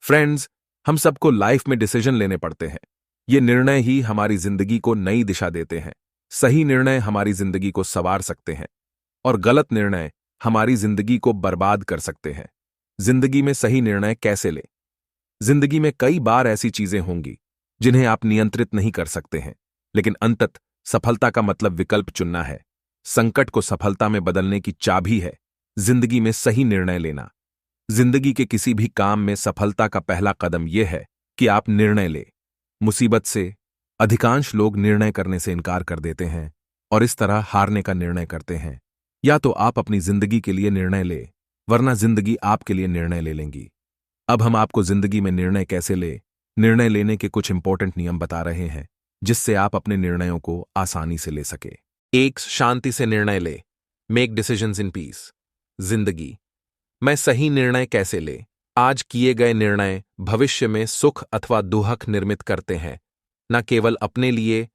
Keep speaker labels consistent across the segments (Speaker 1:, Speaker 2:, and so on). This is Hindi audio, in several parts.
Speaker 1: फ्रेंड्स, हम सबको लाइफ में डिसीजन लेने पड़ते हैं। ये निर्णय ही हमारी जिंदगी को नई दिशा देते हैं। सही निर्णय हमारी जिंदगी को संवार सकते हैं और गलत निर्णय हमारी जिंदगी को बर्बाद कर सकते हैं। जिंदगी में सही निर्णय कैसे लें? जिंदगी में कई बार ऐसी चीजें होंगी जिन्हें आप नियंत्रित नहीं कर सकते हैं, लेकिन अंततः सफलता का मतलब विकल्प चुनना है। संकट को सफलता में बदलने की चाबी है जिंदगी में सही निर्णय लेना। जिंदगी के किसी भी काम में सफलता का पहला कदम यह है कि आप निर्णय लें। मुसीबत से अधिकांश लोग निर्णय करने से इनकार कर देते हैं और इस तरह हारने का निर्णय करते हैं। या तो आप अपनी जिंदगी के लिए निर्णय लें, वरना जिंदगी आपके लिए निर्णय ले लेंगी। अब हम आपको जिंदगी में निर्णय कैसे ले, निर्णय लेने के कुछ इंपॉर्टेंट नियम बता रहे हैं जिससे आप अपने निर्णयों को आसानी से ले सके। 1. शांति से निर्णय ले। Make decisions in peace. जिंदगी मैं सही निर्णय कैसे ले? आज किए गए निर्णय भविष्य में सुख अथवा दुहक निर्मित करते हैं, न केवल अपने लिए,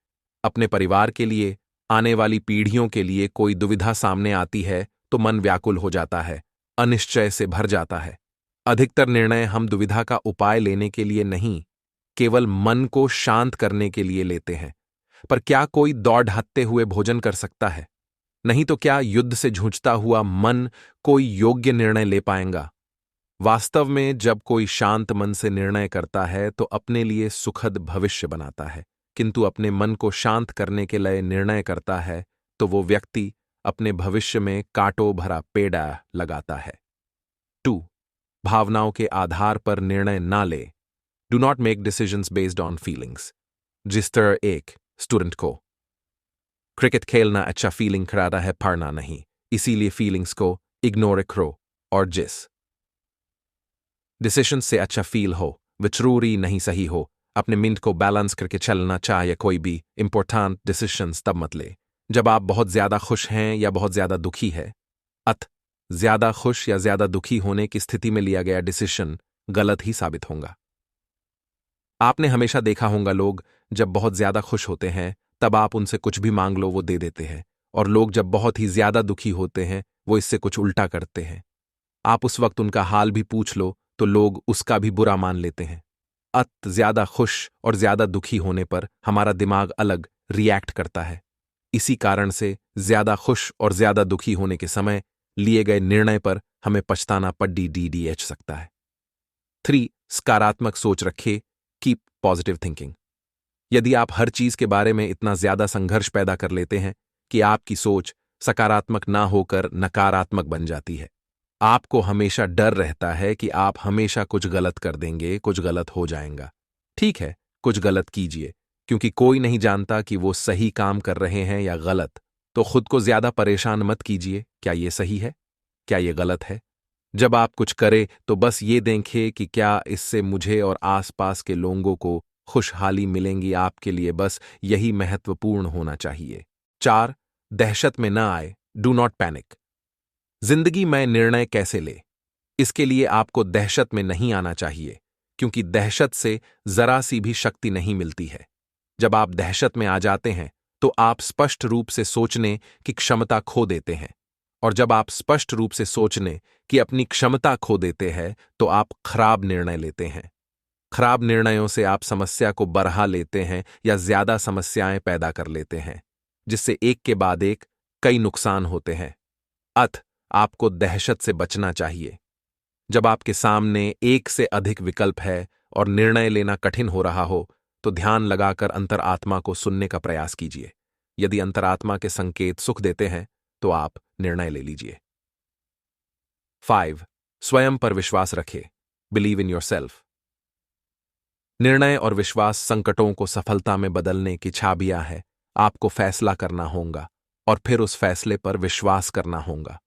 Speaker 1: अपने परिवार के लिए, आने वाली पीढ़ियों के लिए। कोई दुविधा सामने आती है तो मन व्याकुल हो जाता है, अनिश्चय से भर जाता है। अधिकतर निर्णय हम दुविधा का उपाय लेने के लिए नहीं, केवल मन को शांत करने के लिए लेते हैं। पर क्या कोई दौड़ ढाते हुए भोजन कर सकता है? नहीं तो क्या युद्ध से जूझता हुआ मन कोई योग्य निर्णय ले पाएगा? वास्तव में जब कोई शांत मन से निर्णय करता है तो अपने लिए सुखद भविष्य बनाता है, किंतु अपने मन को शांत करने के लिए निर्णय करता है तो वो व्यक्ति अपने भविष्य में कांटों भरा पेड़ा लगाता है। 2. भावनाओं के आधार पर निर्णय ना ले। Do not make decisions based on feelings. जिस तरह एक स्टूडेंट को क्रिकेट खेलना अच्छा फीलिंग कराता है, पढ़ना नहीं, इसीलिए फीलिंग्स को इग्नोर करो। और जिस डिसीजन से अच्छा फील हो वह जरूरी नहीं सही हो। अपने मिनट को बैलेंस करके चलना चाहिए। कोई भी इंपॉर्टेंट डिसीजंस तब मत ले जब आप बहुत ज्यादा खुश हैं या बहुत ज्यादा दुखी है। ज्यादा खुश या ज्यादा दुखी होने की स्थिति में लिया गया डिसीजन गलत ही साबित होगा। आपने हमेशा देखा होगा, लोग जब बहुत ज्यादा खुश होते हैं तब आप उनसे कुछ भी मांग लो वो दे देते हैं, और लोग जब बहुत ही ज्यादा दुखी होते हैं वो इससे कुछ उल्टा करते हैं। आप उस वक्त उनका हाल भी पूछ लो तो लोग उसका भी बुरा मान लेते हैं। ज्यादा खुश और ज्यादा दुखी होने पर हमारा दिमाग अलग रिएक्ट करता है। इसी कारण से ज्यादा खुश और ज्यादा दुखी होने के समय लिए गए निर्णय पर हमें पछताना पड़ सकता है। 3. सकारात्मक सोच रखें। Keep positive thinking. यदि आप हर चीज के बारे में इतना ज्यादा संघर्ष पैदा कर लेते हैं कि आपकी सोच सकारात्मक ना होकर नकारात्मक बन जाती है, आपको हमेशा डर रहता है कि आप हमेशा कुछ गलत कर देंगे, कुछ गलत हो जाएगा। ठीक है, कुछ गलत कीजिए, क्योंकि कोई नहीं जानता कि वो सही काम कर रहे हैं या गलत। तो खुद को ज्यादा परेशान मत कीजिए, क्या ये सही है, क्या ये गलत है। जब आप कुछ करें तो बस ये देखें कि क्या इससे मुझे और आसपास के लोगों को खुशहाली मिलेंगी। आपके लिए बस यही महत्वपूर्ण होना चाहिए। 4. दहशत में ना आए। Do not panic. जिंदगी में निर्णय कैसे ले, इसके लिए आपको दहशत में नहीं आना चाहिए, क्योंकि दहशत से जरा सी भी शक्ति नहीं मिलती है। जब आप दहशत में आ जाते हैं तो आप स्पष्ट रूप से सोचने की क्षमता खो देते हैं, और जब आप स्पष्ट रूप से सोचने की अपनी क्षमता खो देते हैं तो आप खराब निर्णय लेते हैं। खराब निर्णयों से आप समस्या को बढ़ा लेते हैं या ज्यादा समस्याएं पैदा कर लेते हैं, जिससे एक के बाद एक कई नुकसान होते हैं। आपको दहशत से बचना चाहिए। जब आपके सामने एक से अधिक विकल्प है और निर्णय लेना कठिन हो रहा हो तो ध्यान लगाकर अंतरात्मा को सुनने का प्रयास कीजिए। यदि अंतरात्मा के संकेत सुख देते हैं तो आप निर्णय ले लीजिए। 5. स्वयं पर विश्वास रखें। Believe in yourself. निर्णय और विश्वास संकटों को सफलता में बदलने की चाबियां है। आपको फैसला करना होगा और फिर उस फैसले पर विश्वास करना होगा।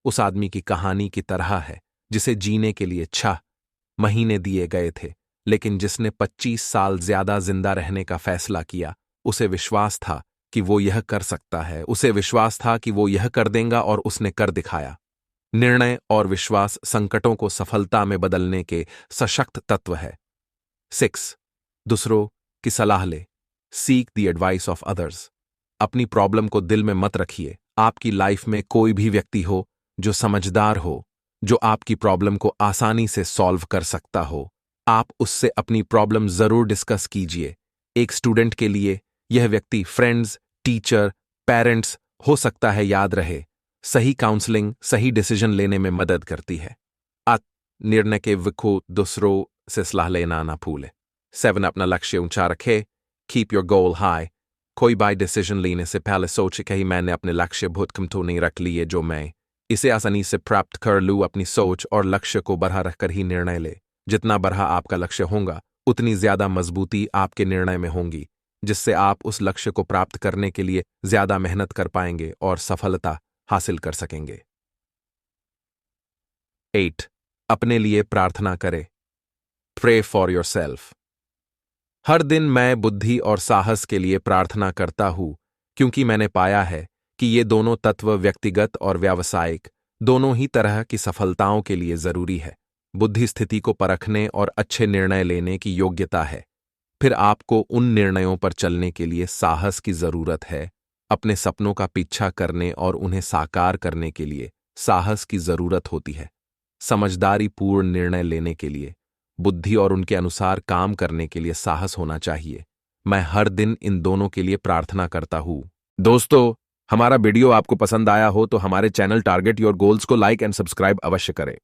Speaker 1: उस आदमी की कहानी की तरह है जिसे जीने के लिए 6 महीने दिए गए थे, लेकिन जिसने 25 साल ज्यादा जिंदा रहने का फैसला किया। उसे विश्वास था कि वो यह कर सकता है, उसे विश्वास था कि वो यह कर देगा और उसने कर दिखाया। निर्णय और विश्वास संकटों को सफलता में बदलने के सशक्त तत्व है। 6. दूसरों की सलाह ले। Seek the advice of others. अपनी प्रॉब्लम को दिल में मत रखिए। आपकी लाइफ में कोई भी व्यक्ति हो जो समझदार हो, जो आपकी प्रॉब्लम को आसानी से सॉल्व कर सकता हो, आप उससे अपनी प्रॉब्लम जरूर डिस्कस कीजिए। एक स्टूडेंट के लिए यह व्यक्ति फ्रेंड्स, टीचर, पेरेंट्स हो सकता है। याद रहे, सही काउंसलिंग सही डिसीजन लेने में मदद करती है। निर्णय के विखो दूसरों से सलाह लेना ना भूलें। 7 अपना लक्ष्य ऊंचा रखे। Keep your goal high. कोई बाय डिसीजन लेने से पहले सोचे कि मैंने अपने लक्ष्य बहुत कम तो नहीं रख लिए जो मैं इसे आसानी से प्राप्त कर लूँ। अपनी सोच और लक्ष्य को बढ़ा रखकर ही निर्णय ले। जितना बढ़ा आपका लक्ष्य होगा उतनी ज्यादा मजबूती आपके निर्णय में होगी, जिससे आप उस लक्ष्य को प्राप्त करने के लिए ज्यादा मेहनत कर पाएंगे और सफलता हासिल कर सकेंगे। 8 अपने लिए प्रार्थना करें। Pray for yourself. हर दिन मैं बुद्धि और साहस के लिए प्रार्थना करता हूं, क्योंकि मैंने पाया है कि ये दोनों तत्व व्यक्तिगत और व्यावसायिक दोनों ही तरह की सफलताओं के लिए जरूरी है। बुद्धि स्थिति को परखने और अच्छे निर्णय लेने की योग्यता है। फिर आपको उन निर्णयों पर चलने के लिए साहस की जरूरत है। अपने सपनों का पीछा करने और उन्हें साकार करने के लिए साहस की जरूरत होती है। समझदारी पूर्ण निर्णय लेने के लिए बुद्धि और उनके अनुसार काम करने के लिए साहस होना चाहिए। मैं हर दिन इन दोनों के लिए प्रार्थना करता हूं। दोस्तों, हमारा वीडियो आपको पसंद आया हो तो हमारे चैनल टारगेट योर गोल्स को लाइक एंड सब्सक्राइब अवश्य करें।